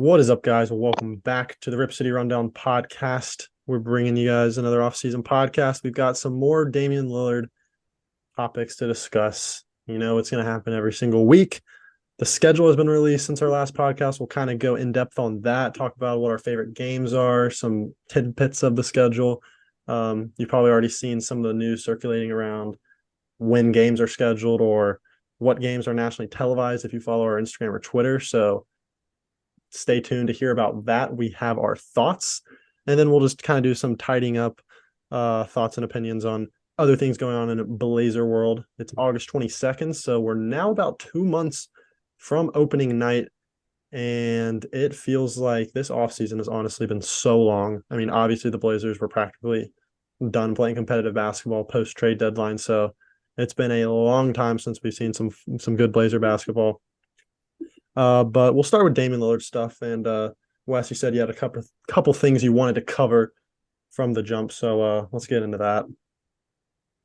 What is up, guys? Welcome back to the Rip City Rundown podcast. We're bringing you guys another off-season podcast. We've got some more Damian Lillard topics to discuss. You know, it's going to happen every single week. The schedule has been released since our last podcast. We'll kind of go in depth on that, talk about what our favorite games are, some tidbits of the schedule. You've probably already seen some of the news circulating around when games are scheduled or what games are nationally televised if you follow our Instagram or Twitter. So stay tuned to hear about that. We have our thoughts, and then we'll just kind of do some tidying up thoughts and opinions on other things going on in Blazer world. It's August 22nd, so we're now about 2 months from opening night, and it feels like this offseason has honestly been so long. I mean, obviously the Blazers were practically done playing competitive basketball post-trade deadline, so it's been a long time since we've seen some good Blazer basketball. But we'll start with Damian Lillard stuff. And Wes, you said you had a couple things you wanted to cover from the jump. So let's get into that.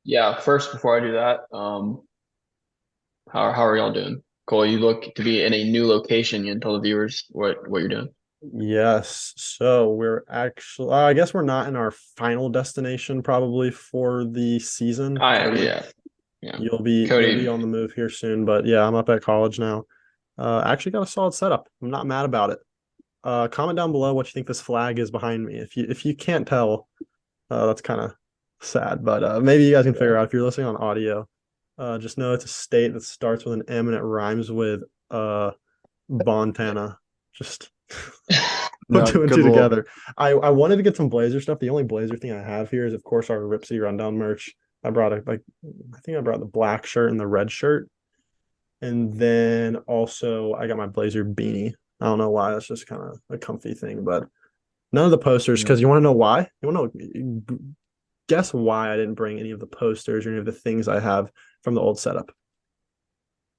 Yeah, first before I do that, how are y'all doing? Cole, you look to be in a new location. You can tell the viewers what you're doing. Yes. So we're actually, I guess we're not in our final destination probably for the season. Cody, Yeah, yeah. you'll be Cody, on the move here soon. But yeah, I'm up at college now. Actually got a solid setup. I'm not mad about it. Comment down below what you think this flag is behind me. If you can't tell, that's kind of sad, but maybe you guys can yeah. figure out if you're listening on audio. Just know it's a state that starts with an M and it rhymes with Montana. Just put No, two and good two little. together. I wanted to get some Blazer stuff. The only Blazer thing I have here is, of course, our Rip City Rundown merch. I think I brought the black shirt and the red shirt, and then also I got my Blazer beanie. I don't know why. That's just kind of a comfy thing, but none of the posters. Yeah. Because you want to know why? You want to know? Guess why I didn't bring any of the posters or any of the things I have from the old setup.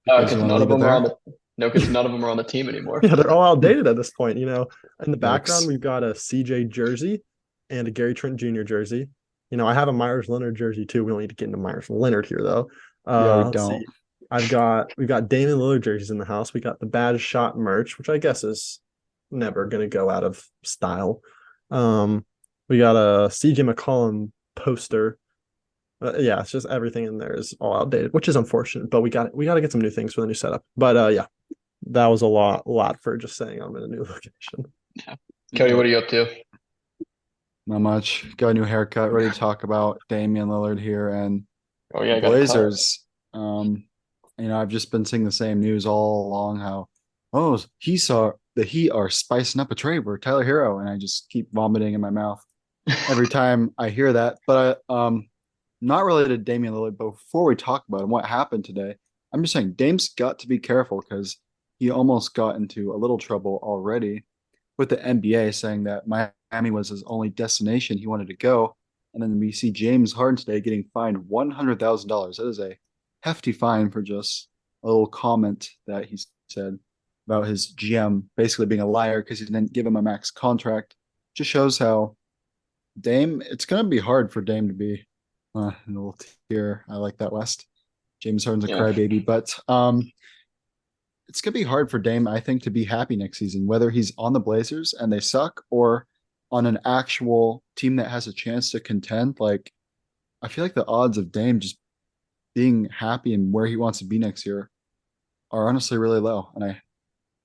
Because you Because want to none of leave it them are on there. the no, because none of them are on the team anymore. Yeah, they're all outdated at this point. You know, in the background, Yikes. we've got a CJ jersey and a Gary Trent Jr. jersey. You know, I have a Myers Leonard jersey too. We don't need to get into Myers Leonard here though. Yeah, we Let's don't. see. We've got Damian Lillard jerseys in the house. We got the Bad Shot merch, which I guess is never gonna go out of style. We got a CJ McCollum poster. Yeah, it's just everything in there is all outdated, which is unfortunate. But we got to get some new things for the new setup. But yeah, that was a lot for just saying I'm in a new location. Cody, Yep. what are you up to? Not much. Got a new haircut. Ready to talk about Damian Lillard here and Oh yeah, the I got a cut. Blazers. I've just been seeing the same news all along. How he saw the Heat are spicing up a trade for Tyler Hero, and I just keep vomiting in my mouth every time I hear that. But not related to Damian Lillard. But before we talk about what happened today, I'm just saying Dame's got to be careful because he almost got into a little trouble already with the NBA saying that Miami was his only destination he wanted to go. And then we see James Harden today getting fined $100,000. That is a hefty fine for just a little comment that he said about his GM basically being a liar because he didn't give him a max contract. Just shows how it's going to be hard for Dame to be in a little tier. I like that, West. James Harden's a Yeah. crybaby, but it's gonna be hard for Dame, I think, to be happy next season, whether he's on the Blazers and they suck or on an actual team that has a chance to contend. Like, I feel like the odds of Dame just being happy and where he wants to be next year are honestly really low. And I'm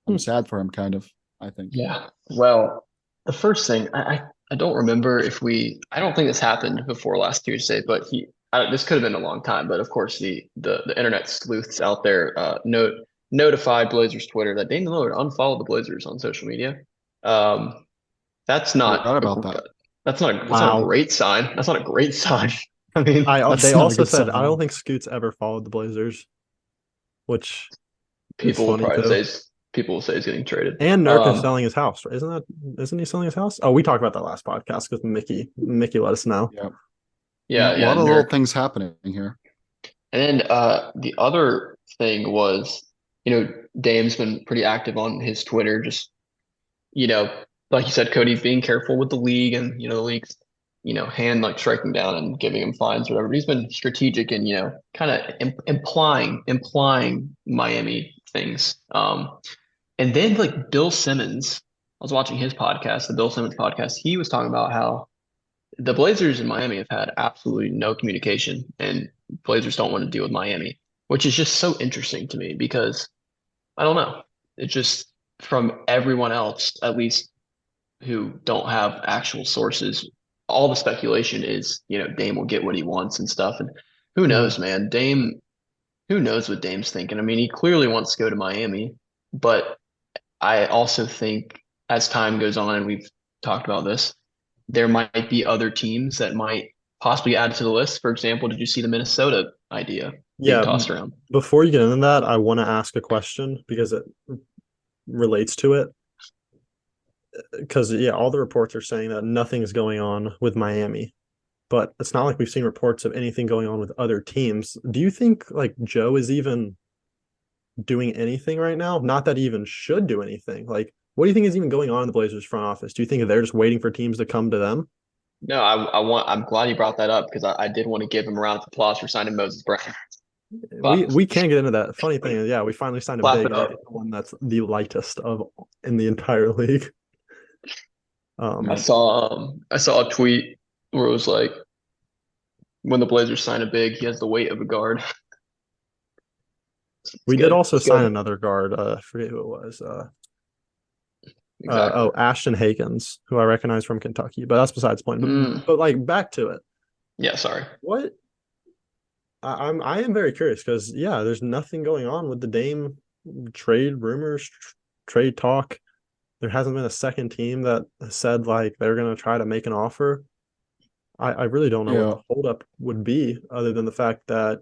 Hmm. sad for him, kind of, I think. Yeah. Well, the first thing I don't remember if I don't think this happened before last Tuesday, but this could have been a long time. But of course, the internet sleuths out there notified Blazers Twitter that Damian Lillard unfollowed the Blazers on social media. Um, that's not Forgot a, about that. that's not a Wow. great sign. That's not a great sign. I mean, I they That's not a also good said I don't sign. think Scoots ever followed the Blazers, which is people will funny probably too. say people will say he's getting traded. And Nurk is Um, selling his house, right? Isn't he selling his house? Oh, we talked about that last podcast because Mickey let us know. Yeah. yeah, Yeah. A yeah, lot of little Nurk. things happening here. And then the other thing was, Dame's been pretty active on his Twitter, just, you know, like you said, Cody, being careful with the league and, the league's, hand like striking down and giving him fines or whatever. But he's been strategic and, kind of implying Miami things. And then like Bill Simmons. was watching his podcast, the Bill Simmons podcast. He was talking about how the Blazers in Miami have had absolutely no communication, and Blazers don't want to deal with Miami, which is just so interesting to me because I don't know. It just from everyone else, at least who don't have actual sources, all the speculation is, Dame will get what he wants and stuff. And who Mm. knows, man? Who knows what Dame's thinking? I mean, he clearly wants to go to Miami, but I also think as time goes on, and we've talked about this, there might be other teams that might possibly add to the list. For example, did you see the Minnesota idea being Yeah, tossed around? before you get into that, I want to ask a question because it relates to it. Because yeah, all the reports are saying that nothing's going on with Miami, but it's not like we've seen reports of anything going on with other teams. Do you think like Joe is even doing anything right now? Not that he even should do anything. Like, what do you think is even going on in the Blazers front office? Do you think they're just waiting for teams to come to them? No, I'm glad you brought that up because I did want to give him a round of applause for signing Moses Brown. We But we can't get into that. Funny thing is, yeah, we finally signed him clap big, it and we up. get the one that's the lightest of in the entire league. I Um, saw a tweet where it was like when the Blazers sign a big, he has the weight of a guard. It's we did good. also It's sign good. another guard. I forget who it was. Exactly. Ashton Hakens, who I recognize from Kentucky, but that's besides the point. Mm, But like back to it. yeah, sorry. What I am very curious because yeah, there's nothing going on with the Dame trade rumors, trade talk. There hasn't been a second team that said like they're gonna try to make an offer. I really don't know what Yeah, the holdup would be, other than the fact that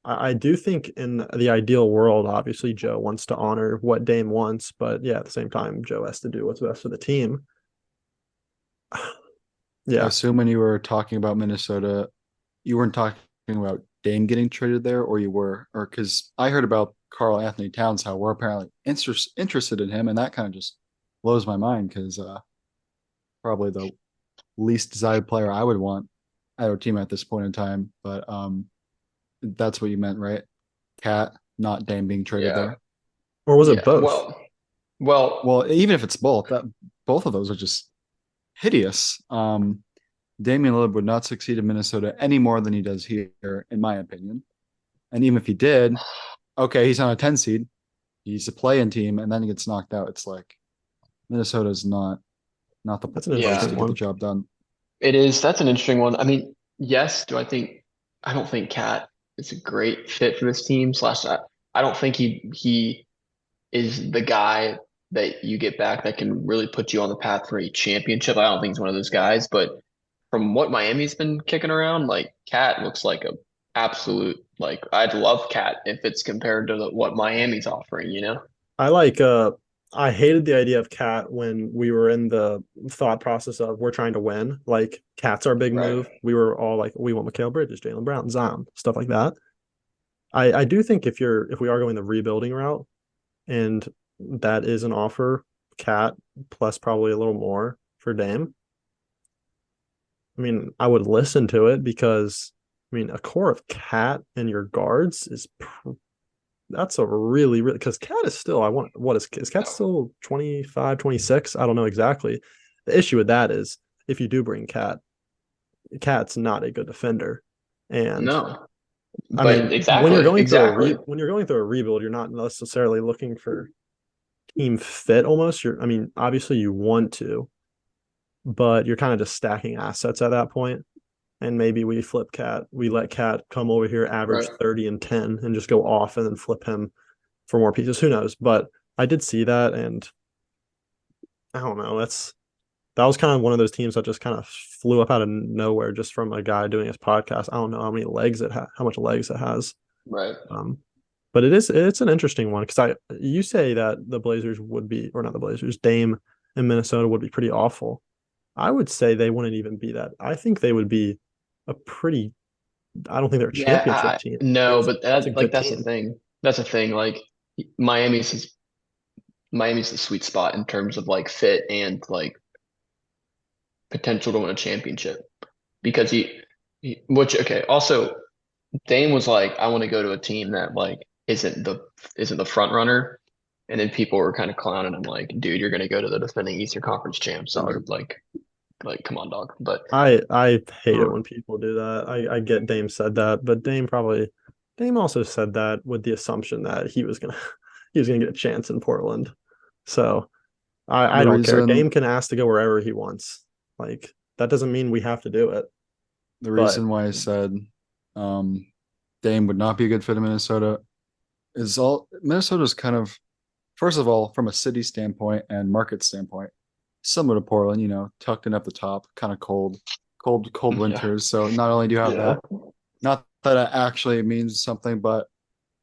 I do think in the ideal world, obviously Joe wants to honor what Dame wants, but yeah, at the same time, Joe has to do what's best for the team. I Yeah, assume when you were talking about Minnesota, you weren't talking about Dame getting traded there, or you were, or because I heard about Carl Anthony Towns, how we're apparently interested in him, and that kind of just blows my mind because probably the least desired player I would want at our team at this point in time. But that's what you meant, right? Cat, not Dame being traded Yeah. there. or was it Yeah. both? Well, Well, even if it's both, that both of those are just hideous. Damian Lillard would not succeed in Minnesota any more than he does here, in my opinion. And even if he did, okay, he's on a 10 seed. He's a play-in team, and then he gets knocked out. It's like Minnesota's not the That's an place yeah, interesting to get the one. job done. it is. That's an interesting one. I mean, yes, I don't think Cat is a great fit for this team. Slash, I don't think he is the guy that you get back that can really put you on the path for a championship. I don't think he's one of those guys, but from what Miami's been kicking around, like Cat looks like a absolute like I'd love Cat if it's compared to what Miami's offering, you know? I like I hated the idea of Cat when we were in the thought process of we're trying to win. Like Cat's our big Right. move. We were all like, we want Mikal Bridges, Jalen Brown, Zion, stuff like that. I do think if we are going the rebuilding route and that is an offer, Cat plus probably a little more for Dame. I mean, I would listen to it because I mean a core of Cat and your guards that's a really because Cat is still I want what is Cat still 25, 26? I don't know exactly. The issue with that is if you do bring Cat's not a good defender. And No. I But mean, when you're exactly, going through exactly. when you're going through a rebuild, you're not necessarily looking for team fit almost. I mean, obviously you want to, but you're kind of just stacking assets at that point. And maybe we let Cat come over here, average Right. 30 and 10, and just go off and then flip him for more pieces. Who knows? But I did see that, and I don't know. That was kind of one of those teams that just kind of flew up out of nowhere just from a guy doing his podcast. I don't know how much legs it has. Right. Um, but it's an interesting one because you say that the Blazers would be, or not the Blazers, Dame in Minnesota would be pretty awful. I would say they wouldn't even be that. I think they would be a pretty. I don't think they're a Yeah, championship team. no, but That's a good that's the team. thing. That's the thing. Like Miami's is Miami's the sweet spot in terms of like fit and like potential to win a championship because which okay, also Dame was like, I want to go to a team that like isn't the front runner. And then people were kind of clowning him like, dude, you're gonna go to the defending Eastern Conference champs, and they're like, come on, dog. But I hate it when people do that. I get Dame said that, but Dame also said that with the assumption that he was gonna get a chance in Portland. So I The don't care. reason Dame can ask to go wherever he wants. Like that doesn't mean we have to do it. the But reason why I said um, Dame would not be a good fit in Minnesota is all Minnesota's kind of, first of all, from a city standpoint and market standpoint, similar to Portland, tucked in at the top, kind of cold yeah, winters. So not only do you have yeah, that, not that it actually means something, but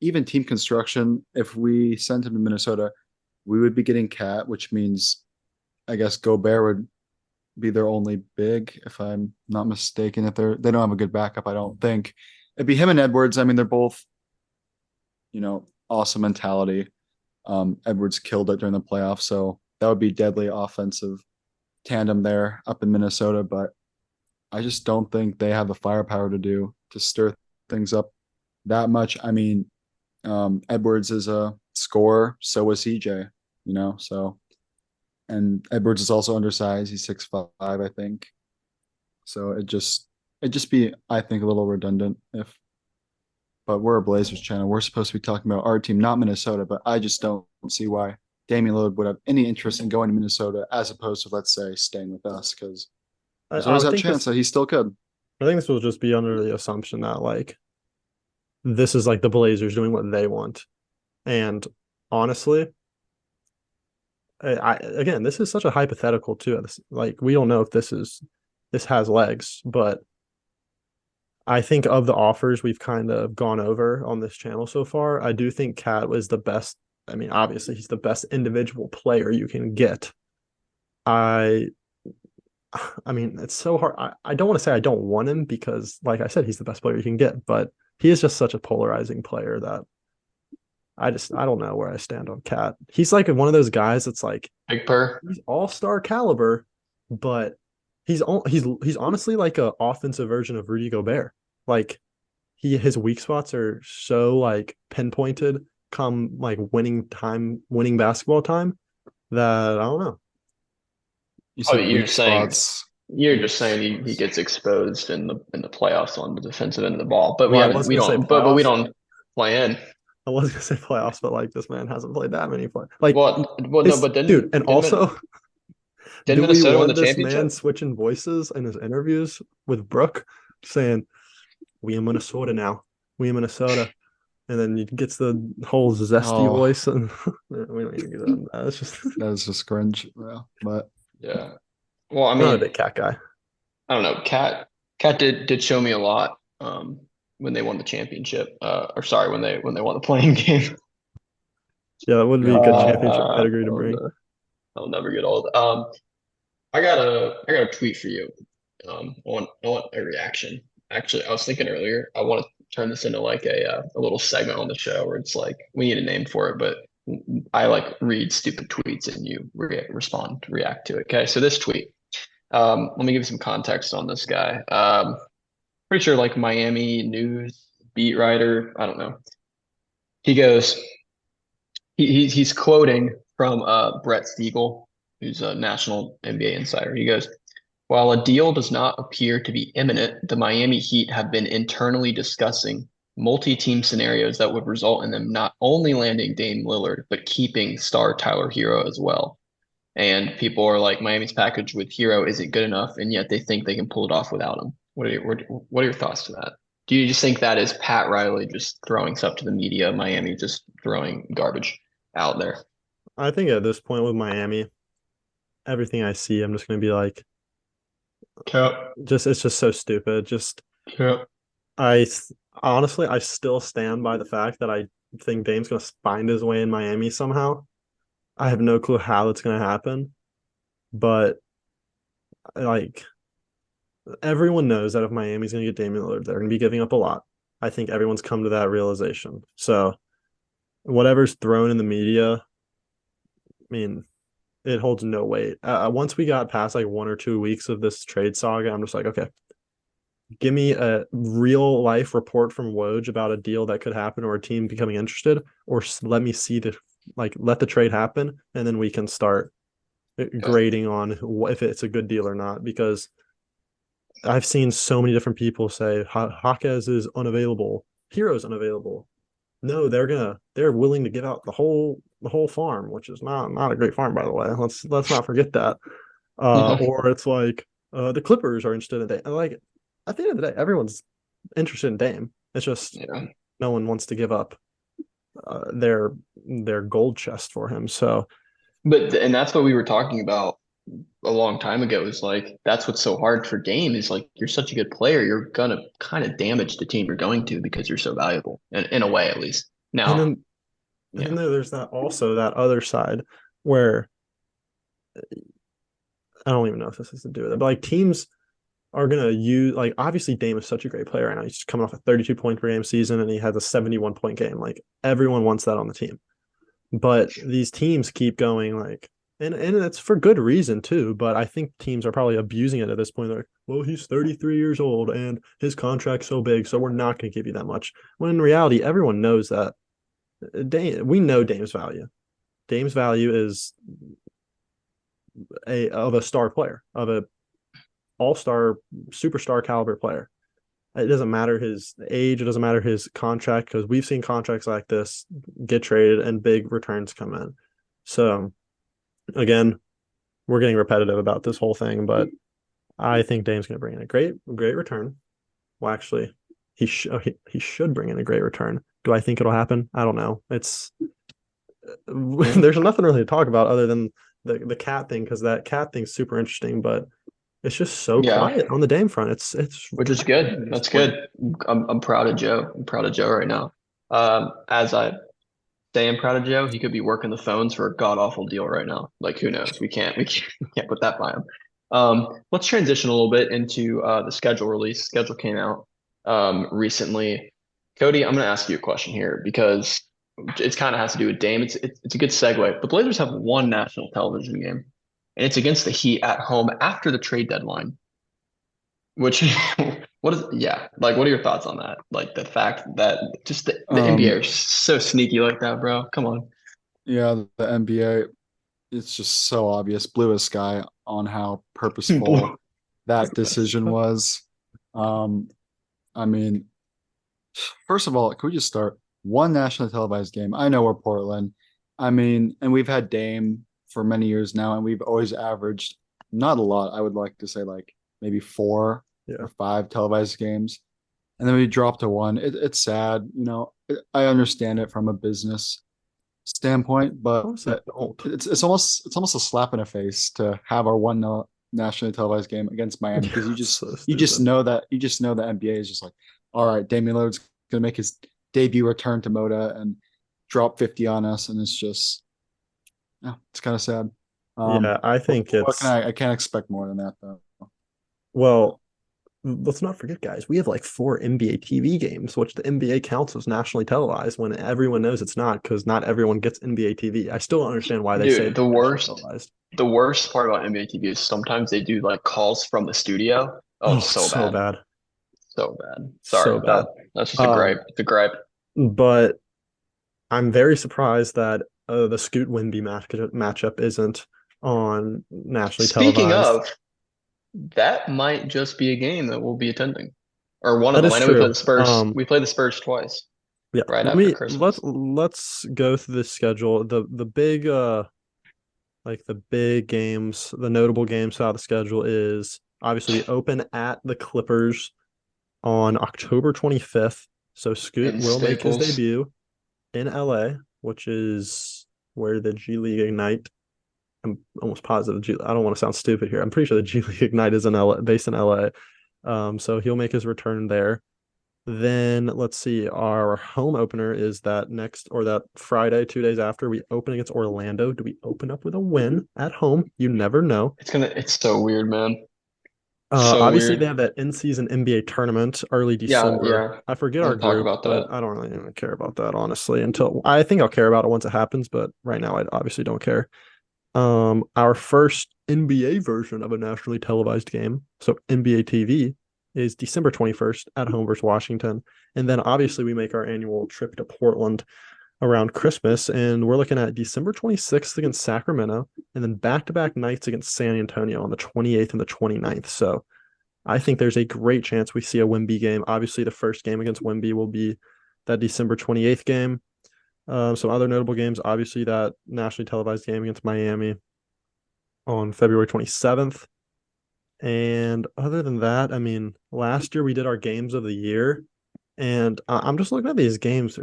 even team construction, if we sent him to Minnesota, we would be getting Cat, which means I guess Gobert would be their only big, if I'm not mistaken. If they don't have a good backup, I don't think. It'd be him and Edwards. I mean, they're both, awesome mentality. Edwards killed it during the playoffs, so that would be deadly offensive tandem there up in Minnesota. But I just don't think they have the firepower to stir things up that much. I mean, Edwards is a scorer, so is CJ, so and Edwards is also undersized. He's 6'5", I think. So it just be, I think, a little redundant if, but we're a Blazers channel. We're supposed to be talking about our team, not Minnesota, but I just don't see why Damian Lillard would have any interest in going to Minnesota as opposed to, let's say, staying with us, because there's I always would that think chance this that he still could. I think this will just be under the assumption that like this is like the Blazers doing what they want. And honestly, again, this is such a hypothetical too. Like we don't know if this has legs, but I think of the offers we've kind of gone over on this channel so far, I do think Cat was the best. I mean, obviously he's the best individual player you can get. I I mean, it's so hard. I don't want to say I don't want him because, like I said, he's the best player you can get, but he is just such a polarizing player that I don't know where I stand on Cat. He's like one of those guys that's like Big Purr. he's all-star caliber, but he's honestly like a offensive version of Rudy Gobert. Like his weak spots are so like pinpointed come like winning basketball time that I don't know. You Oh, said weak spots. you're just saying he gets exposed in the playoffs on the defensive end of the ball, but Well, I was we gonna say don't, but we playoffs. don't play in. I was gonna say playoffs, but like this man hasn't played that many play. Like Well, no, it's but dude, and also didn't do we Minnesota win the want this man championship? switching voices in his interviews with Brooke saying, "We in Minnesota now. We in Minnesota." And then he gets the whole zesty Oh, voice and we don't even get that. It's just that is just cringe. Yeah, but Yeah. Well, I I'm not a mean, big Cat guy. I don't know. Cat did show me a lot when they won the championship. Or sorry, when they won the playing game. Yeah, that would be a good championship pedigree to I'll, bring. I'll never get old. I got a tweet for you. I want a reaction. Actually, I was thinking earlier, I want to turn this into like a little segment on the show where it's like we need a name for it, but I like read stupid tweets and you respond, react to it. Okay, so this tweet. Let me give you some context on this guy. Pretty sure like Miami news beat writer. I don't know. He goes. He's quoting from Brett Siegel, who's a national NBA insider. He goes, while a deal does not appear to be imminent, the Miami Heat have been internally discussing multi-team scenarios that would result in them not only landing Dame Lillard, but keeping star Tyler Hero as well. And people are like, Miami's package with Hero isn't good enough, and yet they think they can pull it off without him. What are your thoughts to that? Do you just think that is Pat Riley just throwing stuff to the media, Miami just throwing garbage out there? I think at this point with Miami, everything I see, I'm just gonna be like, Cap, just it's just so stupid. Just cap. I honestly I still stand by the fact that I think Dame's gonna find his way in Miami somehow. I have no clue how it's gonna happen, but like everyone knows that if Miami's gonna get Damian Lillard, they're gonna be giving up a lot. I think everyone's come to that realization. So whatever's thrown in the media, I mean, it holds no weight. Once we got past like 1 or 2 weeks of this trade saga, I'm just like, okay, give me a real life report from Woj about a deal that could happen or a team becoming interested, or let me see the like let the trade happen, and then we can start grading on if it's a good deal or not. Because I've seen so many different people say Jaquez is unavailable, Hero's unavailable. No, they're willing to give out the whole farm, which is not a great farm, by the way. Let's not forget that. Yeah. Or it's like the Clippers are interested in Dame. Like at the end of the day, everyone's interested in Dame. It's just no one wants to give up their gold chest for him. So, and that's what we were talking about a long time ago. Is like that's what's so hard for Dame is like you're such a good player, you're gonna kind of damage the team you're going to because you're so valuable, in a way at least. and Now, then there's that other side where I don't even know if this has to do with it, but like teams are gonna use like obviously Dame is such a great player right now. He's just coming off a 32-point per game season and he has a 71-point game. Like everyone wants that on the team. But these teams keep going like and it's for good reason too, but I think teams are probably abusing it at this point. They're like, well, he's 33 years old and his contract's so big, so we're not gonna give you that much. When in reality, everyone knows that we know Dame's value. Dame's value is a star player, of a all-star superstar caliber player. It doesn't matter his age, it doesn't matter his contract, because we've seen contracts like this get traded and big returns come in. So again, we're getting repetitive about this whole thing, but I think Dame's going to bring in a great return. Well, actually, he should bring in a great return. Do I think it'll happen? I don't know. It's there's nothing really to talk about other than the cat thing, because that cat thing's super interesting, but it's just so quiet on the Dame front. It's which is good. That's good. I'm proud of Joe. I'm proud of Joe right now. As I say I'm proud of Joe, he could be working the phones for a god awful deal right now. Like who knows? We can't put that by him. Let's transition a little bit into the schedule release. Schedule came out recently. Cody, I'm going to ask you a question here because it kind of has to do with Dame. It's a good segue. The Blazers have one national television game, and it's against the Heat at home after the trade deadline. Which, what are your thoughts on that? Like the fact that just the NBA are so sneaky like that, bro. Come on. Yeah, the NBA, it's just so obvious, blue as sky on how purposeful that decision was. I mean, first of all, could we just start one nationally televised game? I know we're Portland. I mean, and we've had Dame for many years now, and we've always averaged not a lot. I would like to say like maybe 4 or 5 televised games. And then we dropped to 1. It's sad, you know. I understand it from a business standpoint, but it's almost a slap in the face to have our one nationally televised game against Miami, because you just know the NBA is just like, all right, Damian Lillard's gonna make his debut return to Moda and drop 50 on us, and it's just it's kind of sad. I think I can't expect more than that though. Well, let's not forget, guys, we have like 4 NBA TV games, which the NBA counts as nationally televised when everyone knows it's not, because not everyone gets NBA TV. I still don't understand why they say the worst. The worst part about NBA TV is sometimes they do like calls from the studio. Oh, so bad. So bad. Sorry, so bad. That's just a gripe. It's a gripe. But I'm very surprised that the Scoot Wemby matchup isn't on nationally televised. Speaking of, that might just be a game that we'll be attending, or one of them. I know we play the Spurs. We play the Spurs twice. Yeah, right after Christmas. Let's go through the schedule. The big like the big games, the notable games out of the schedule is obviously we open at the Clippers on October 25th. So Scoot will make his debut in LA, which is where the G League Ignite. I'm almost positive I don't want to sound stupid here. I'm pretty sure the G League Ignite is in LA, based in LA. So he'll make his return there. Then let's see, our home opener is that Friday, 2 days after. We open against Orlando. Do we open up with a win at home? You never know. It's so weird, man. Obviously weird. They have that in-season NBA tournament early December. Yeah. I forget our group, about that. But I don't really care about that, honestly, until I think I'll care about it once it happens. But right now, I obviously don't care. Our first NBA version of a nationally televised game, so NBA TV, is December 21st at home versus Washington. And then obviously we make our annual trip to Portland around Christmas, and we're looking at December 26th against Sacramento, and then back-to-back nights against San Antonio on the 28th and the 29th. So I think there's a great chance we see a Wemby game. Obviously, the first game against Wemby will be that December 28th game. Some other notable games, obviously that nationally televised game against Miami on February 27th. And other than that, I mean, last year we did our games of the year, and I'm just looking at these games.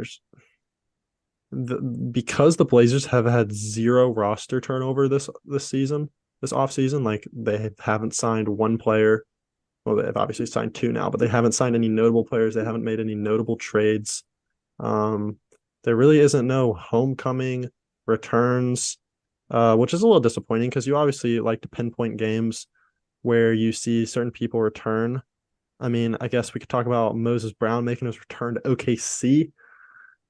Because the Blazers have had zero roster turnover this season, this offseason, like they haven't signed one player. Well, they've obviously signed two now, but they haven't signed any notable players. They haven't made any notable trades. There really isn't no homecoming returns, which is a little disappointing because you obviously like to pinpoint games where you see certain people return. I mean, I guess we could talk about Moses Brown making his return to OKC.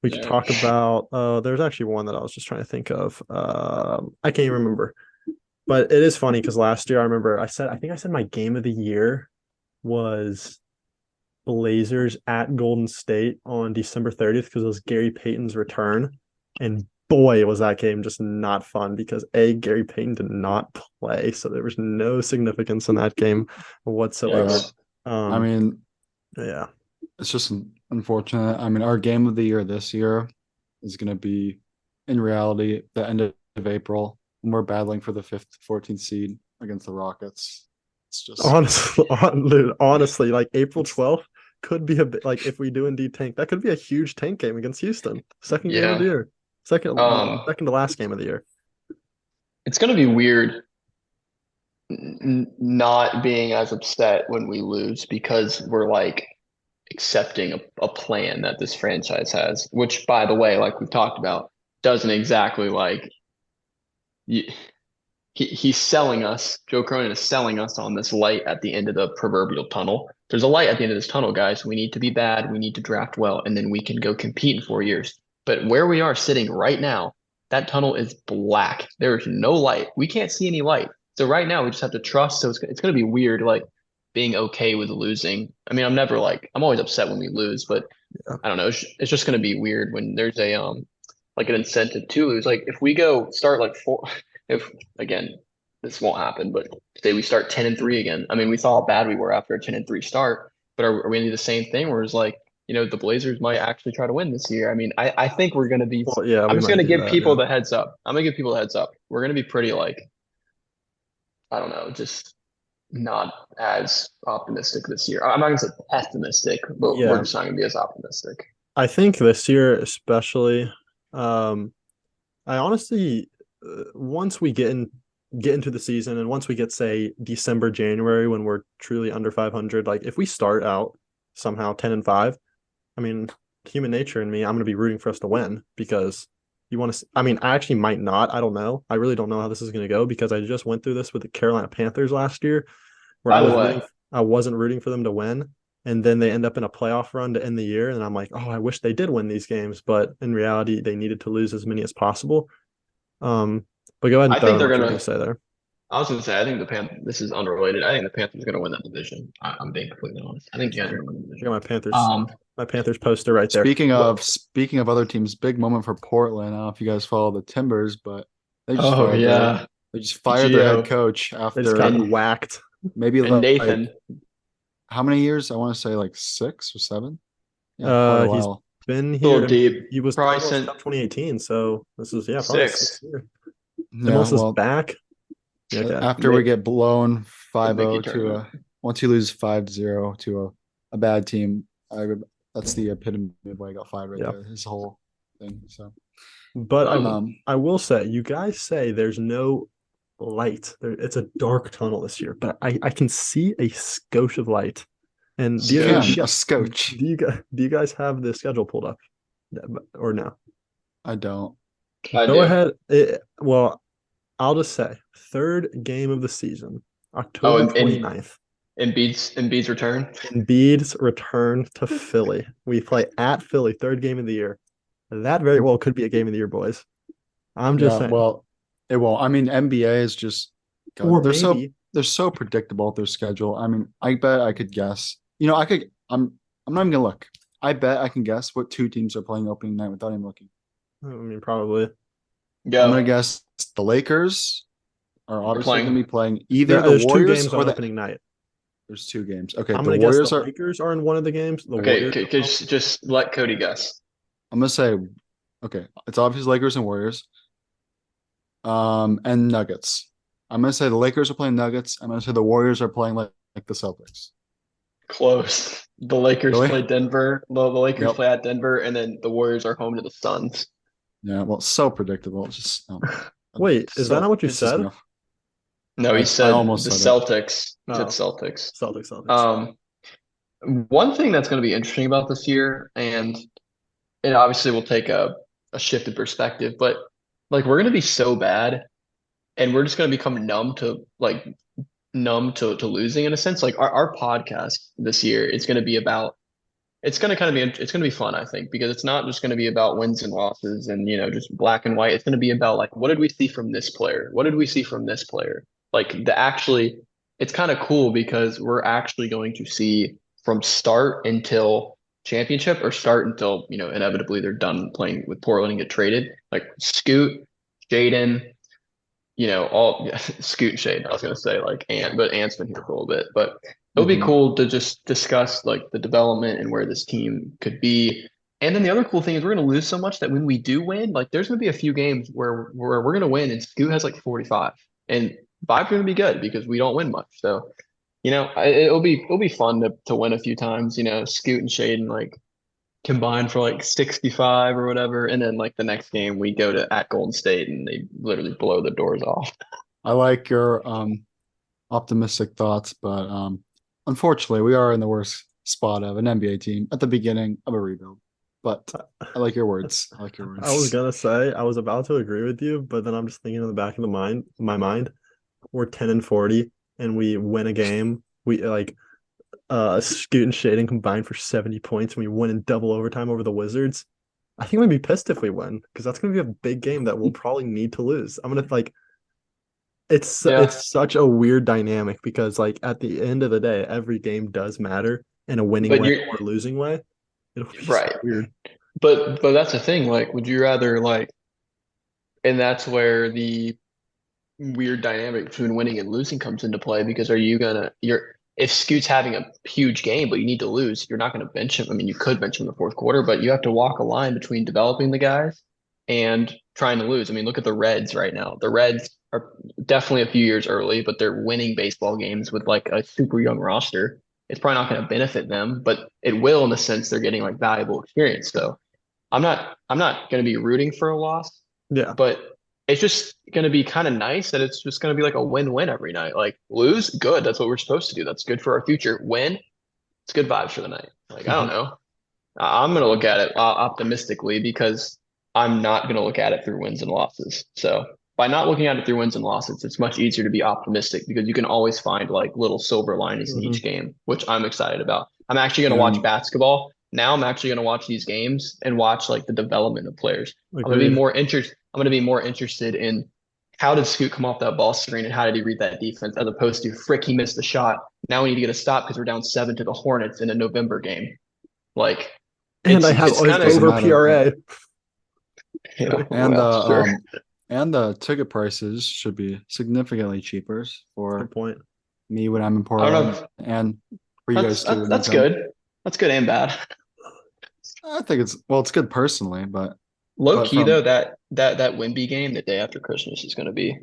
We could talk about there's actually one that I was just trying to think of. I can't even remember. But it is funny because last year I remember I think I said my game of the year was Blazers at Golden State on December 30th because it was Gary Payton's return. And boy, was that game just not fun because Gary Payton did not play. So there was no significance in that game whatsoever. Yes. I mean, yeah. It's just unfortunate. I mean, our game of the year this year is going to be, in reality, the end of April, when we're battling for the 14th seed against the Rockets. It's just honestly, like April 12th could be a bit like if we do indeed tank, that could be a huge tank game against Houston. Second game of the year, second to last game of the year. It's going to be weird not being as upset when we lose because we're like accepting a plan that this franchise has, which, by the way, like we've talked about, doesn't exactly like he's selling us. Joe Cronin is selling us on this light at the end of the proverbial tunnel. There's a light at the end of this tunnel, guys. We need to be bad. We need to draft well, and then we can go compete in 4 years. But where we are sitting right now, that tunnel is black. There is no light. We can't see any light. So right now we just have to trust. So it's going to be weird, like being okay with losing. I mean, I'm always upset when we lose, but I don't know. It's just going to be weird when there's a like an incentive to lose. Like if we go start like if again, this won't happen, but say we start 10-3 again. I mean, we saw how bad we were after a 10-3 start, but are we going to do the same thing where it's like, the Blazers might actually try to win this year? I mean, I think we're going to be, I'm just going to give people the heads up. I'm going to give people the heads up. We're going to be pretty like, I don't know, just not as optimistic this year. I'm not going to say pessimistic, but we're just not going to be as optimistic. I think this year, especially, I honestly, once we get into the season and once we get, say, December, January, when we're truly under 500, like if we start out somehow 10-5, I mean, human nature in me, I'm going to be rooting for us to win because you want to. I mean, I actually might not. I don't know. I really don't know how this is going to go because I just went through this with the Carolina Panthers last year, where I wasn't rooting for them to win, and then they end up in a playoff run to end the year, and I'm like, oh, I wish they did win these games, but in reality, they needed to lose as many as possible. But go ahead and throw what you're going to say there. I was going to say, I think the Panthers. This is unrelated. I think the Panthers are going to win that division. I'm being completely honest. I think you guys are going to win the division. I got my Panthers poster right there. Speaking of other teams, big moment for Portland. I don't know if you guys follow the Timbers, but they just fired their head coach after they just got whacked. Maybe Nathan. How many years? I want to say like 6 or 7. Yeah, he's been here. Deep. He was probably since 2018, so this is probably 6 years. Is back. After we get blown 5-0 once you lose 5-0 to a bad team, that's the epitome of why I got fired there. His whole thing. So, but I will say, you guys say there's no light. It's a dark tunnel this year, but I can see a skosh of light. And a scotch. Do you guys have the schedule pulled up, or no? I don't. Go ahead. I'll just say third game of the season, October 29th. Embiid's return. Embiid's return to Philly. We play at Philly, third game of the year. That very well could be a game of the year, boys. I'm just saying. Well, it won't. I mean, NBA is just they're so predictable with their schedule. I mean, I bet I could guess. I'm not even gonna look. I bet I can guess what 2 teams are playing opening night without even looking. I mean, probably. I'm Go. gonna guess the Lakers are obviously playing. gonna be playing either the There's two Warriors games or on the. opening night. There's two games. Okay, I'm the gonna guess the Warriors are. Lakers are in one of the games. The Okay, Warriors. just let Cody guess. I'm gonna say, okay, it's obviously Lakers and Warriors. And Nuggets. I'm gonna say the Lakers are playing Nuggets. I'm gonna say the Warriors are playing like the Celtics. Close. The Lakers Really? play Denver. The Lakers Yep. play at Denver, and then the Warriors are home to the Suns. Yeah. Well, so predictable. It's just Wait, is that not what you pisses me said? off. No, he I said almost the said it. Celtics. He said Oh, Celtics. Celtics. One thing that's going to be interesting about this year, and it obviously will take a shift in perspective, but like we're going to be so bad, and we're just going to become numb to losing in a sense. Like our podcast this year is going to be about. It's going to kind of be it's going to be fun, I think, because it's not just going to be about wins and losses and just black and white. It's going to be about like what did we see from this player? What did we see from this player? Like it's kind of cool because we're actually going to see from start until championship or start until inevitably they're done playing with Portland and get traded. Like Scoot, Jaden, all Scoot and Shade, I was gonna say like but Ant's been here for a little bit. But it'll be Mhm. cool to just discuss like the development and where this team could be. And then the other cool thing is we're gonna lose so much that when we do win, like there's gonna be a few games where we're gonna win and Scoot has like 45. And Vibe's gonna be good because we don't win much. So, it'll be fun to win a few times, Scoot and Shade and like combined for like 65 or whatever. And then like the next game we go to at Golden State and they literally blow the doors off. I like your optimistic thoughts, but unfortunately, we are in the worst spot of an NBA team at the beginning of a rebuild. But I like your words. I like your I was words. gonna say I was about to agree with you, but then I'm just thinking in the back of my mind, we're 10-40 and we win a game. We like Scoot and Shaden combined for 70 points and we win in double overtime over the Wizards. I think I'm gonna be pissed if we win because that's gonna be a big game that we'll probably need to lose. I'm gonna like Yeah. it's such a weird dynamic because like at the end of the day, every game does matter in a winning But way you're or a losing way. It'll be so right. weird. But that's the thing. Like, would you rather like, and that's where the weird dynamic between winning and losing comes into play because if Scoot's having a huge game but you need to lose, you're not gonna bench him. I mean, you could bench him in the fourth quarter, but you have to walk a line between developing the guys and trying to lose. I mean, look at the Reds right now. The Reds are definitely a few years early, but they're winning baseball games with like a super young roster. It's probably not going to benefit them, but it will in the sense they're getting like valuable experience. So I'm not going to be rooting for a loss, Yeah. but it's just going to be kind of nice that it's just going to be like a win-win every night. Like lose, good. That's what we're supposed to do. That's good for our future. Win, it's good vibes for the night. Like I don't know. I'm going to look at it optimistically because I'm not going to look at it through wins and losses. So by not looking at it through wins and losses, it's much easier to be optimistic because you can always find like little silver linings in each game, which I'm excited about. I'm actually going to watch And basketball. Now I'm actually going to watch these games and watch like the development of players. Agreed. I'm going to be more interested in how did Scoot come off that ball screen and how did he read that defense as opposed to frick, he missed the shot. Now we need to get a stop because we're down 7 to the Hornets in a November game. Like And I have it's kind doesn't over matter. PRA. and well, sure. and the ticket prices should be significantly cheaper for Good point. me when I'm in I don't Portland know. and for you guys too. when you That's come. good. That's good and bad. I think it's good personally, but Low key from though, that Wimby game the day after Christmas is going to be.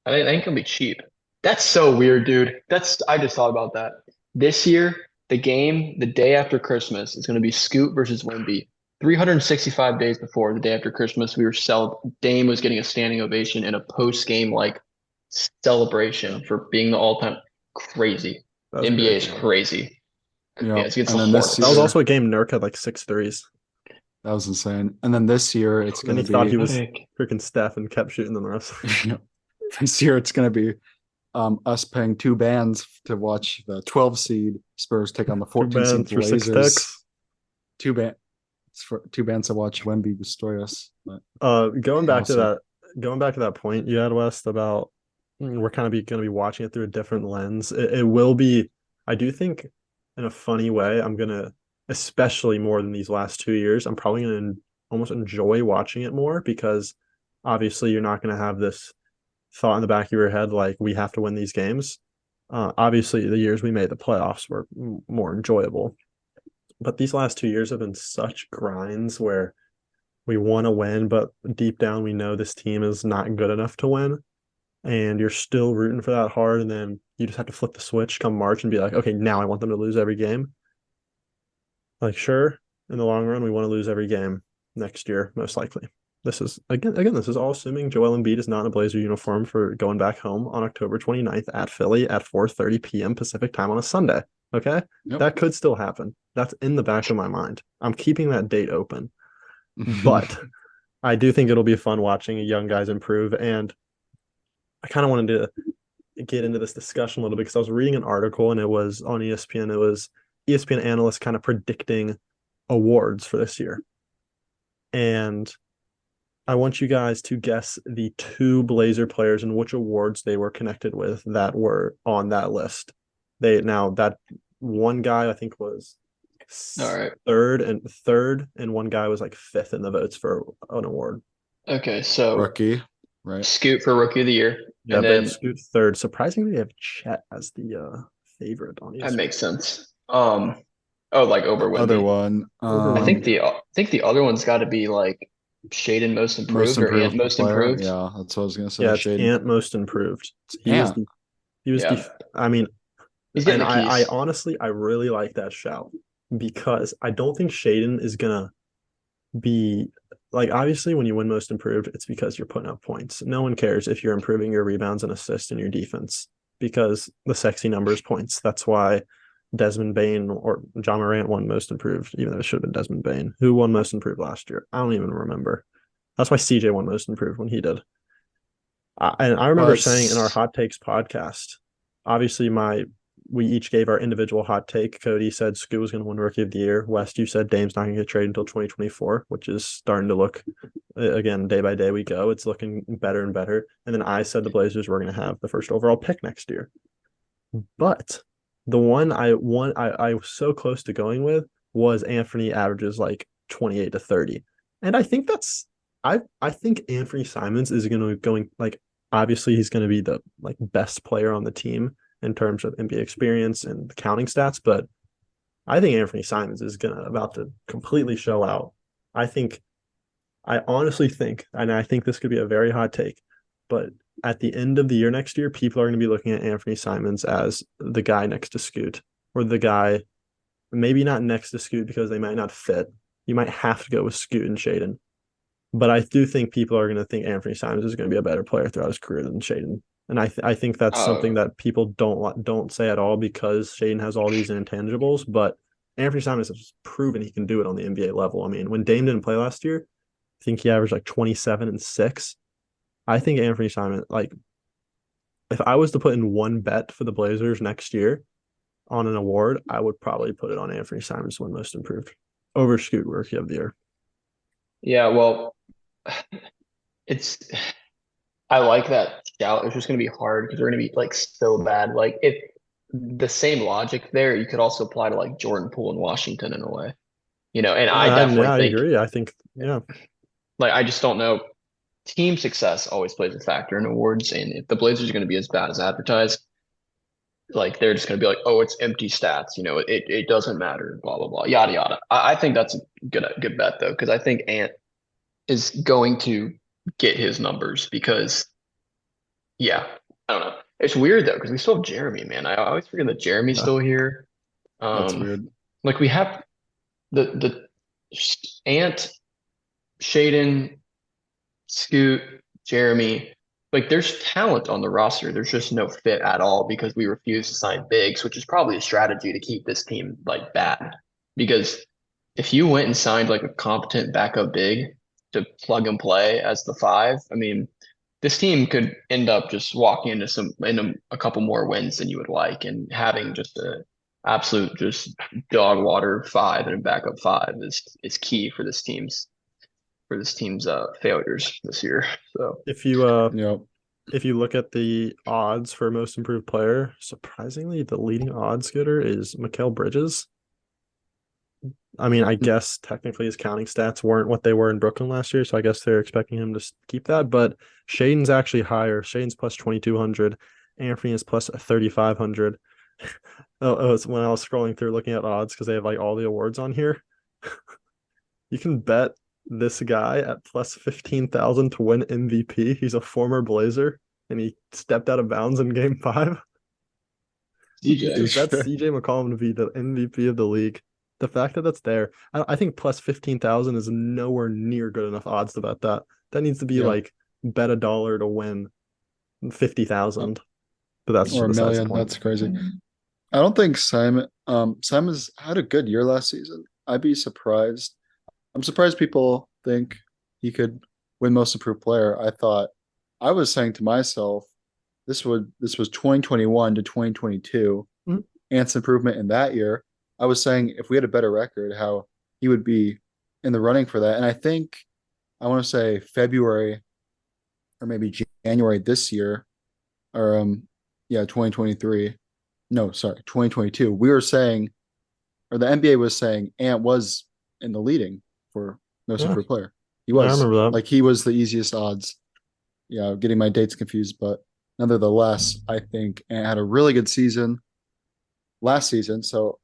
I think it'll be cheap. That's so weird, dude. I just thought about that. This year, the game the day after Christmas is going to be Scoot versus Wimby. 365 days before the day after Christmas, Dame was getting a standing ovation in a post game like celebration for being the all time crazy. That was NBA great. is crazy. Yeah, it's against and the then this Hornets. That was year, also a game Nurk had like 6 threes. that was insane. And then this year it's And going he to thought he be was freaking Steph and kept shooting them the rest. this year it's going to be us paying two bands to watch the 12 seed Spurs take on the 14 seed for 6 Blazers. picks. Two bands to watch Wemby destroy us. But Going back to Awesome. going back to that point you had, West, about we're kind of going to be watching it through a different lens. It will be, I do think, in a funny way. I'm gonna, especially more than these last 2 years, I'm probably gonna almost enjoy watching it more because obviously you're not going to have this thought in the back of your head like we have to win these games. Obviously, the years we made the playoffs were more enjoyable, but these last 2 years have been such grinds where we want to win, but deep down we know this team is not good enough to win, and you're still rooting for that hard, and then you just have to flip the switch come March and be like, okay, now I want them to lose every game. Like, sure, in the long run, we want to lose every game next year, most likely. This is again, this is all assuming Joel Embiid is not in a Blazer uniform for going back home on October 29th at Philly at 4:30 p.m. Pacific time on a Sunday. Okay? Yep. That could still happen. That's in the back of my mind. I'm keeping that date open. But I do think it'll be fun watching young guys improve. And I kind of wanted to get into this discussion a little bit because I was reading an article and it was on ESPN. It was ESPN analysts kind of predicting awards for this year. And I want you guys to guess the 2 Blazer players and which awards they were connected with that were on that list. That one guy I think was All right. third, and one guy was like 5th in the votes for an award. Okay, so Rookie, right? Scoot for Rookie of the Year. Yeah, and they then have Scoot third. Surprisingly, they have Chet as the favorite on that ESPN. makes sense. Like over Other Wemby. one. Over I think Wemby. the other one's got to be like Shaden most improved Most or Ant improved most player. improved. Yeah, that's what I was gonna say. Yeah, it's Shaden. Ant most improved. He Ant. was Yeah. the I mean, He's getting and the I keys. honestly I really like that shout because I don't think Shaden is gonna be like, obviously when you win most improved, it's because you're putting up points. No one cares if you're improving your rebounds and assists and your defense because the sexy numbers points. That's why Desmond Bain or John Morant won most improved, even though it should have been Desmond Bain. Who won most improved last year? I don't even remember. That's why CJ won most improved when he did. And I remember saying in our hot takes podcast, obviously we each gave our individual hot take. Cody said Scoot was going to win Rookie of the Year. West, you said Dame's not going to get traded until 2024, which is starting to look, again, day by day we go. It's looking better and better. And then I said the Blazers were going to have the first overall pick next year. But the one I was so close to going with was Anthony averages like 28 to 30. And I think I think Anthony Simons is going like, obviously he's going to be the like best player on the team in terms of NBA experience and counting stats, but I think Anthony Simons is about to completely show out. I honestly think, and I think this could be a very hot take, but at the end of the year next year, people are going to be looking at Anthony Simons as the guy next to Scoot, or the guy maybe not next to Scoot because they might not fit. You might have to go with Scoot and Shaden. But I do think people are going to think Anthony Simons is going to be a better player throughout his career than Shaden. And I think that's something that people don't say at all because Shaden has all these intangibles. But Anthony Simons has proven he can do it on the NBA level. I mean, when Dame didn't play last year, I think he averaged like 27 and 6. I think Anthony Simons, like, if I was to put in one bet for the Blazers next year on an award, I would probably put it on Anthony Simons to win most improved over Scoot Rookie of the Year. Yeah, well, I like that shout. It's just going to be hard because we're going to be like so bad. Like if the same logic there, you could also apply to like Jordan Poole in Washington in a way, and I definitely I think agree. I think, yeah. like I just don't know. Team success always plays a factor in awards, and if the Blazers are going to be as bad as advertised, like they're just going to be like, oh, it's empty stats, it doesn't matter, blah blah blah, yada yada. I think that's a good bet though, because I think Ant is going to get his numbers because, yeah, I don't know. It's weird though because we still have Jeremy, man. I always forget that Jeremy's still here. That's weird. Like we have the Ant, Shaden, Scoot, Jeremy. Like there's talent on the roster. There's just no fit at all because we refuse to sign bigs, which is probably a strategy to keep this team like bad. Because if you went and signed like a competent backup big to plug and play as the 5, I mean, this team could end up just walking into a couple more wins than you would like, and having just a absolute just dog water 5 and a backup 5 is key for this team's failures this year. So If you Yep. if you look at the odds for most improved player, surprisingly, the leading odds getter is Mikal Bridges. I mean, I guess technically his counting stats weren't what they were in Brooklyn last year, so I guess they're expecting him to keep that. But Shaden's actually higher. Shaden's plus 2,200. Anthony is plus 3,500. Oh, it was when I was scrolling through looking at odds because they have like all the awards on here. You can bet this guy at plus 15,000 to win MVP. He's a former Blazer and he stepped out of bounds in game 5. CJ. That's CJ McCollum to be the MVP of the league. The fact that that's there, I think plus 15,000 is nowhere near good enough odds to bet that. That needs to be like bet $1 to win 50,000. But that's Or a besides the million. point. That's crazy. I don't think Simon's had a good year last season. I'd be surprised. I'm surprised people think he could win most improved player. I was saying to myself, this was 2021 to 2022. Mhm. Ant's improvement in that year. I was saying if we had a better record, how he would be in the running for that. And I want to say February or maybe January this year, or 2023. No, sorry, 2022. We were saying, or the NBA was saying, Ant was in the leading for most Yeah, improved player. He I was remember that. like he was the easiest odds. Yeah, getting my dates confused, but nevertheless, I think Ant had a really good season last season. So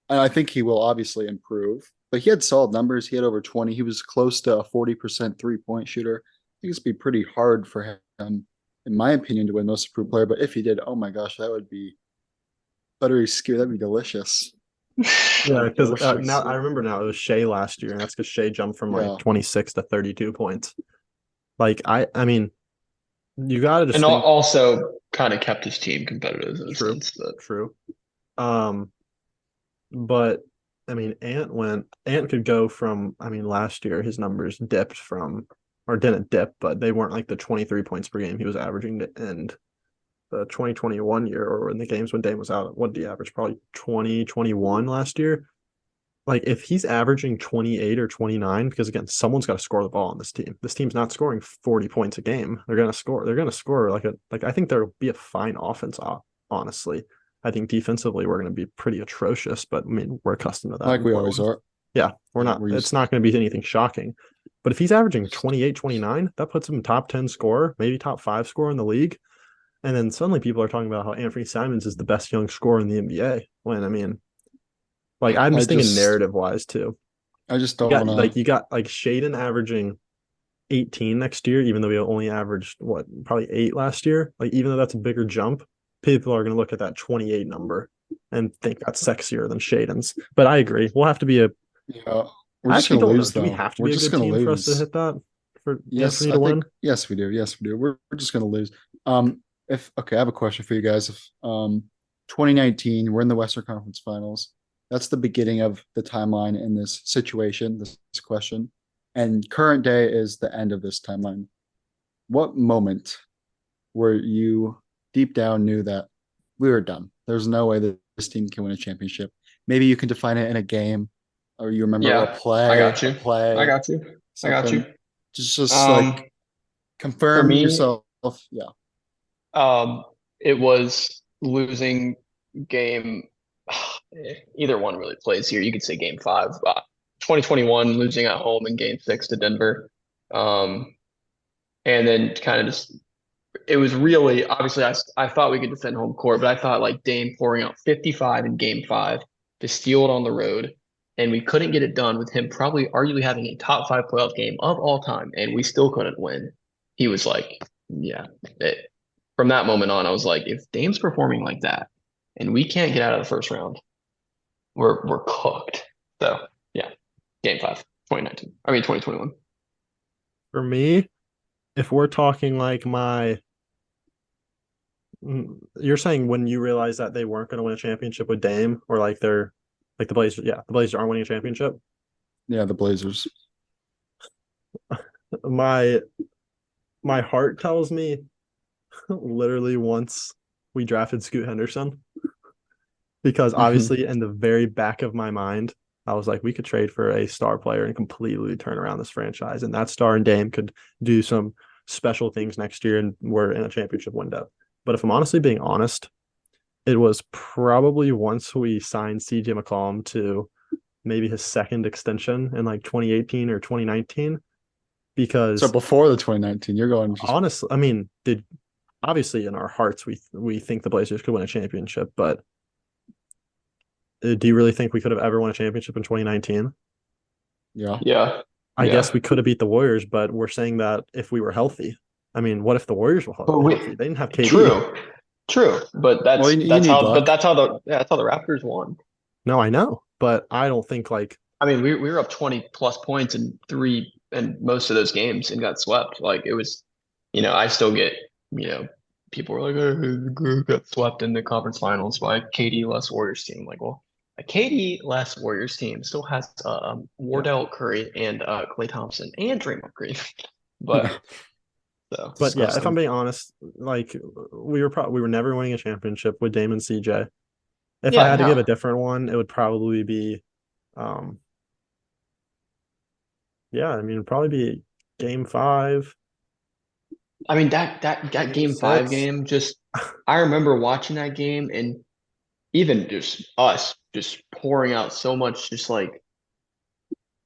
and I think he will obviously improve. But he had solid numbers. He had over 20. He was close to a 40% 3-point shooter. I think it's be pretty hard for him, in my opinion, to win most improved player. But if he did, oh my gosh, that would be buttery skewer. That'd be delicious. Yeah, because Delicious. now I remember now it was Shea last year, and that's because Shea jumped from like Yeah. 26 to 32 points. Like I mean, you gotta just And think also kind of kept his team competitive in a true, sense that true. Um, but I mean, Ant could go from, I mean, last year his numbers dipped from, or didn't dip, but they weren't like the 23 points per game he was averaging to end the 2021 year, or in the games when Dame was out. What did he average? Probably 20, 21 last year. Like if he's averaging 28 or 29, because again, someone's got to score the ball on this team. This team's not scoring 40 points a game. They're gonna score. They're gonna score like I think there'll be a fine offense. Honestly, I think defensively we're gonna be pretty atrocious, but I mean we're accustomed to that. Like in we always Portland. are. Yeah, we're Yeah, not. we're It's used not going to be anything shocking. But if he's averaging 28, 29, that puts him top 10 scorer, maybe top 5 scorer in the league. And then suddenly people are talking about how Anthony Simons is the best young scorer in the NBA. When I mean, like I'm just thinking narrative wise too. I just You don't got want like to. you got like Shaden averaging 18 next year, even though we only averaged what probably 8 last year. Like even though that's a bigger jump, people are going to look at that 28 number and think that's sexier than Shaden's. But I agree, we'll have to be a. Yeah, we're I just actually gonna don't know. lose Do we though. have to We're be a just good gonna team for us to lose. hit that for Yes, Anthony I to think win? yes, we do. Yes, we do. We're just gonna lose. If okay, I have a question for you guys. If 2019, we're in the Western Conference Finals. That's the beginning of the timeline in this situation, this question. And current day is the end of this timeline. What moment where you deep down knew that we were done? There's no way that this team can win a championship. Maybe you can define it in a game, or you remember yeah, I got a you. I play, got you. I got you. something. Just Um, like for confirm me, yourself. Yeah. it was losing game. Either one really plays here. You could say game 5. 2021 losing at home in game 6 to Denver. Um, and then kind of just it was really obviously I thought we could defend home court, but I thought like Dame pouring out 55 in game 5 to steal it on the road. And we couldn't get it done with him probably arguably having a top 5 playoff game of all time, and we still couldn't win. He was like, yeah. From that moment on, I was like, if Dame's performing like that and we can't get out of the first round, we're cooked. So yeah, game 5, 2019. I mean 2021. For me, if we're talking like you're saying when you realize that they weren't going to win a championship with Dame, or like they're like the Blazers, yeah, the Blazers aren't winning a championship. Yeah, the Blazers. My my heart tells me literally once we drafted Scoot Henderson, because Mhm. obviously in the very back of my mind, I was like, we could trade for a star player and completely turn around this franchise, and that star and Dame could do some special things next year, and we're in a championship window. But if I'm honestly being honest, it was probably once we signed CJ McCollum to maybe his second extension in like 2018 or 2019 So because before the 2019, you're going just honestly, I mean, obviously in our hearts we think the Blazers could win a championship, but do you really think we could have ever won a championship in 2019? yeah. Yeah. I guess Yeah. we could have beat the Warriors, but we're saying that if we were healthy. I mean, what if the Warriors were But healthy? They didn't have KD. true. True. But Well, you need luck. that's how the Raptors won. No, I know, but I don't think like I mean, we were up 20 plus points in three and most of those games and got swept. Like it was, I still get, people were like, oh, the group got swept in the conference finals by KD less Warriors team. Like, well, a KD less Warriors team still has yeah. Wardell Curry and Klay Thompson and Draymond Green. But so But yeah, if I'm Disgusting. being honest, like we were never winning a championship with Dame and CJ. If I yeah, had to give a no. different one, it would probably be um yeah, I mean it'd probably be game 5, I mean that game game five 6. game just I remember watching that game and even just us just pouring out so much just like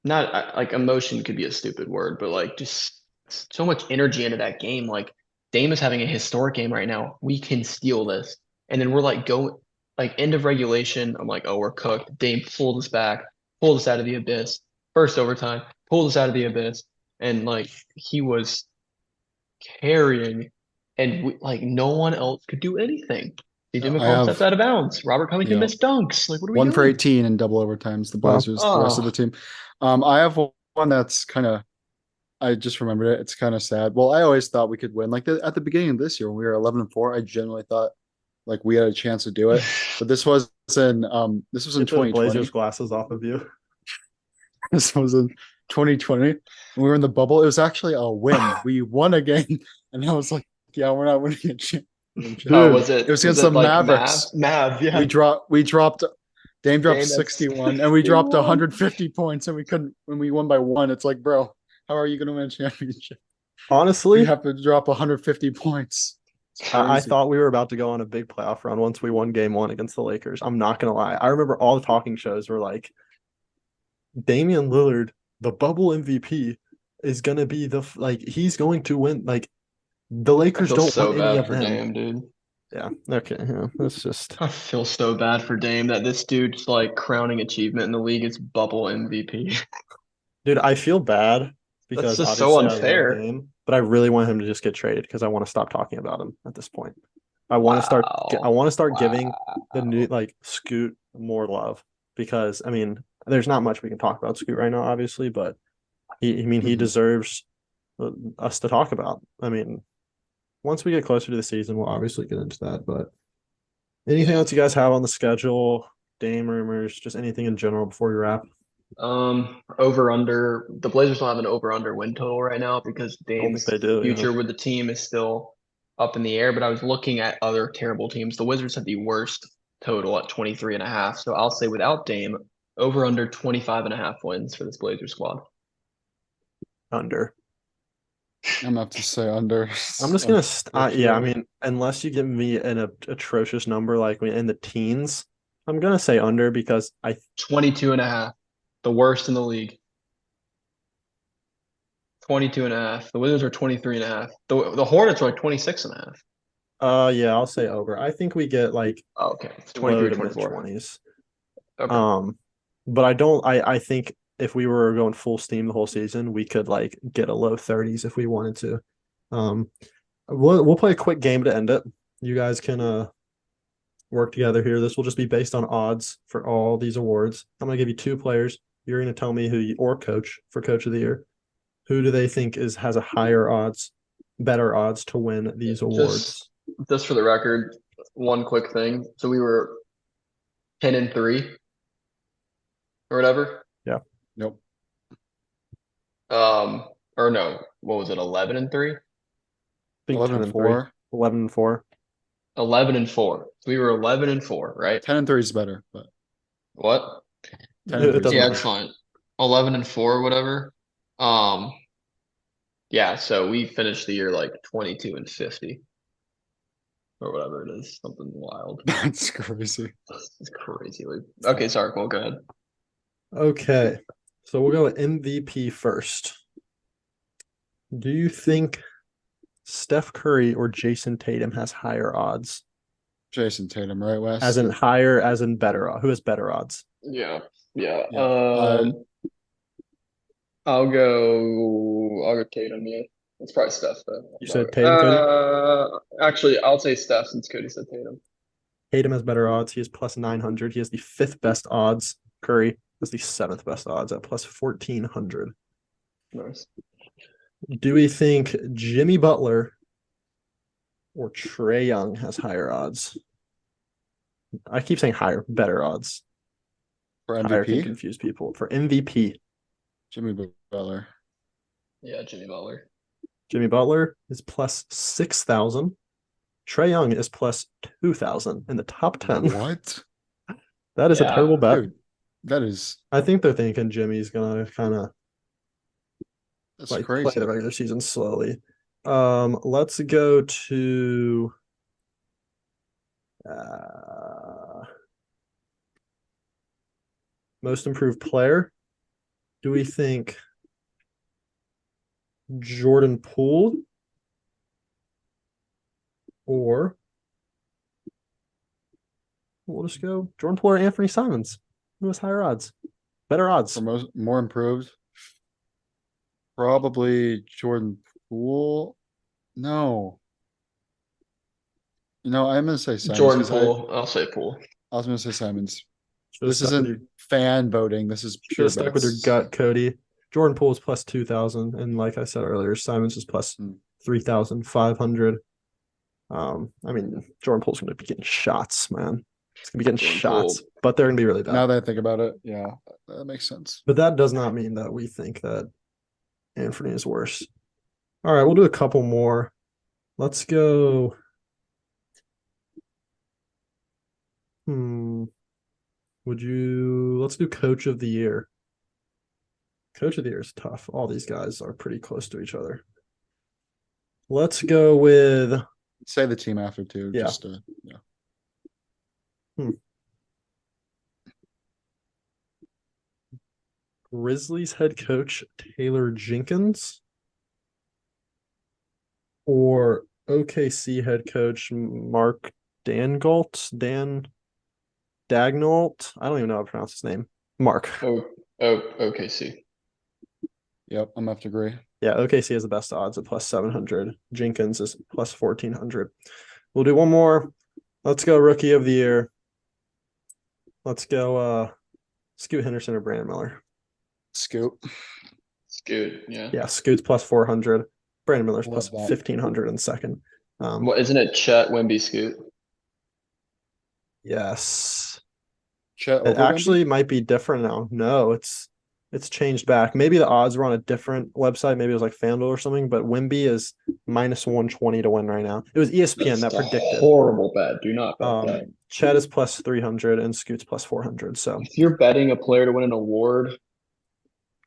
not like emotion could be a stupid word, but like just so much energy into that game. Like Dame is having a historic game right now. We can steal this. And then we're like go like end of regulation. I'm like, oh, we're cooked. Dame pulled us back, pulled us out of the abyss. First overtime, pulled us out of the abyss. And like he was carrying and like no one else could do anything. CJ I McCollum stepped have out of bounds. Robert Covington yeah missed dunks. Like, what are we 1 for doing? 18 in double overtimes. The Wow. Blazers, the rest of the Oh, team. I have one that's kind of. I just remembered it. It's kind of sad. Well, I always thought we could win. Like at the beginning of this year when we were 11-4, I genuinely thought like we had a chance to do it. But this was in Get the Blazers 2020. glasses off of you. This was in 2020. We were in the bubble. It was actually a win. We won a game, and I was like, "Yeah, we're not winning a championship." oh, Dude, It was was against the it like Mav? Mavericks. Mav, yeah. We dropped. Dame dropped Dame at 61, and we dropped 61. 150 points, and we couldn't. When we won by 1, it's like, bro, how are you going to win a championship? We honestly, have to drop 150 points. It's I crazy. thought we were about to go on a big playoff run once we won game 1 against the Lakers. I'm not gonna lie. I remember all the talking shows were like Damian Lillard, the bubble MVP, is gonna be like he's going to win. Like the I Lakers feel don't want so any bad of for them. Dame, dude. Yeah. Okay. Yeah. That's just I feel so bad for Dame that this dude's like crowning achievement in the league is bubble MVP. dude, I feel bad That's because just so obviously I love unfair. Dame, but I really want him to just get traded because I want to stop talking about him at this point. I Wow. want to start giving the new Wow. like Scoot more love because I mean, there's not much we can talk about Scoot right now, obviously, but I mean, he Mhm. deserves us to talk about. I mean, once we get closer to the season, we'll obviously get into that. But anything Yeah. else you guys have on the schedule? Dame rumors, just anything in general before we wrap? Over under the Blazers don't have an over under win total right now because I don't think Dame's they do. Yeah. future with the team is still up in the air. But I was looking at other terrible teams. The Wizards have the worst total at 23 and a half. So I'll say without Dame, over under 25 and a half wins for this Blazers squad. Under. I'm gonna have to say under. I'm just gonna, yeah. I Unfortunately. mean, unless you give me an atrocious number like in the teens, I'm gonna say under because 22 and a half, the worst in the league. 22 and a half. The Wizards are 23 and a half. The Hornets are like 26 and a half. yeah, I'll say over. I think we get like Oh, okay. It's low 23, to mid 24. 20s. Okay. Um, but I don't. I think if we were going full steam the whole season, we could like get a low 30s if we wanted to. Um, we'll play a quick game to end it. You guys can work together here. This will just be based on odds for all these awards. I'm gonna give you 2 players. You're gonna tell me who you, or coach for coach of the year. Who do they think has a higher odds, better odds to win these Just awards? just for the record, one quick thing. So we were 10 and 3 or whatever. Yeah, I Nope. Or no, what was it? 11 and 3? think 11 10 and and 3, 4. 11 and 4. 11 and 4. So we were 11 and 4, right? 10 and 3 is better, but What? 10 and It 3 is doesn't Yeah, better. it's matter. fine. 11 and 4 or whatever. Um, yeah, so we finished the year like 22 and 50 or whatever it is. Something wild. That's crazy. It's crazy. Okay, sorry, Cole, go ahead. Okay, so we'll go with MVP first. Do you think Steph Curry or Jason Tatum has higher odds? Jason Tatum, right, As Wes? in higher, as in better. Who has better odds? Yeah. Yeah. Yeah. I'll go Tatum, yeah. It's probably Steph though. You said Tatum, Cody? Actually, I'll say Steph since Cody said Tatum. Tatum has better odds. He is plus 900. He has the fifth best odds. Curry has the seventh best odds at plus 1400. Nice. Do we think Jimmy Butler or Trae Young has higher odds? I keep saying higher, better odds. For Higher can MVP, confuse people. For MVP, Jimmy Butler. Yeah, Jimmy Butler. Jimmy Butler is plus 6,000. Trae Young is plus 2,000 in the top 10. What? That is a Yeah. terrible bet. Dude, that is I think they're thinking Jimmy's gonna kind of that's like play crazy. the regular season slowly. Let's go to most improved player. Do we think Jordan Poole or we'll just go Jordan Poole or Anthony Simons? Who has higher odds? Better odds. For more improved, probably Jordan Poole. No. I'm gonna say Simons Jordan 'cause Poole. I'll say Poole. I was gonna say Simons. Should've This stuck with isn't fan voting. This is Should pure have stuck with your bets. gut, Cody. Jordan Poole is plus 2,000, and like I said earlier, Simons is plus Hmm. 3,500. I mean, Jordan Poole's going to be getting shots, man. He's going to be getting Jordan shots, Poole. but they're going to be really bad. Now that I think about it, yeah, that makes sense. But that does not mean that we think that Anthony is worse. All right, we'll do a couple more. Let's go. Let's do coach of the year. Coach of the year is tough. All these guys are pretty close to each other. Let's go with Say the team after too. Yeah. Just yeah. Grizzlies head coach Taylor Jenkins or OKC head coach Mark Dagnalt. I don't even know how to pronounce his name. Mark. OKC. Yep, I'm gonna have to agree. Yeah, OKC has the best odds at plus 700. Jenkins is plus 1,400. We'll do one more. Let's go rookie of the year. Let's go Scoot Henderson or Brandon Miller. Scoot. Scoot, yeah. Yeah, Scoot's plus 400. Brandon Miller's Love plus that. 1,500 in second. What isn't it Chet Wemby Scoot? Yes. Chet It over actually Wemby? might be different now. No, it's changed back. Maybe the odds were on a different website. Maybe it was like FanDuel or something, but Wemby is minus 120 to win right now. It was ESPN that That's a predicted. horrible bet. Do not bet that. Chet is plus 300 and Scoot's plus 400. So If you're betting a player to win an award,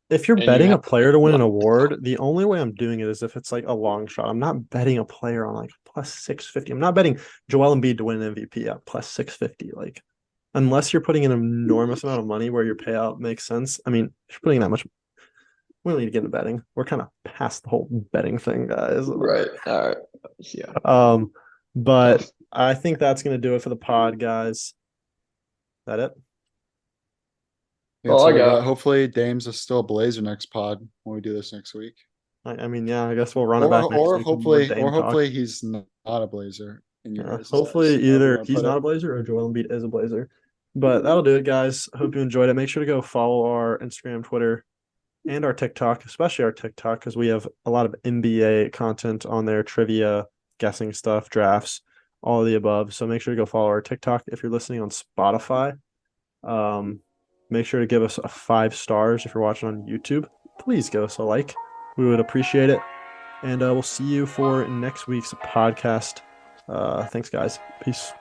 if you're and you betting a have player to win an award, the only way I'm doing it is if it's like a long shot. I'm not betting a player on like plus 650. I'm not betting Joel Embiid to win an MVP at plus 650. Like, unless you're putting in an enormous amount of money where your payout makes sense. I mean, if you're putting that much, we don't need to get into betting. We're kind of past the whole betting thing, guys. right? All right, yeah. But I think that's gonna do it for the pod, guys. That it? That's All I all we got. got. Hopefully Dame's is still a Blazer next pod when we do this next week. I mean, yeah, I guess we'll run it back next Or week with more hopefully Dame talk. hopefully he's not a Blazer in your guys' Hopefully eyes, however you either wanna he's put not it. a Blazer or Joel Embiid is a Blazer. But that'll do it, guys. Hope you enjoyed it. Make sure to go follow our Instagram, Twitter, and our TikTok, especially our TikTok, because we have a lot of NBA content on there, trivia, guessing stuff, drafts, all of the above. So make sure to go follow our TikTok. If you're listening on Spotify, make sure to give us a 5 stars. If you're watching on YouTube, please give us a like. We would appreciate it. And we'll see you for next week's podcast. Thanks, guys. Peace.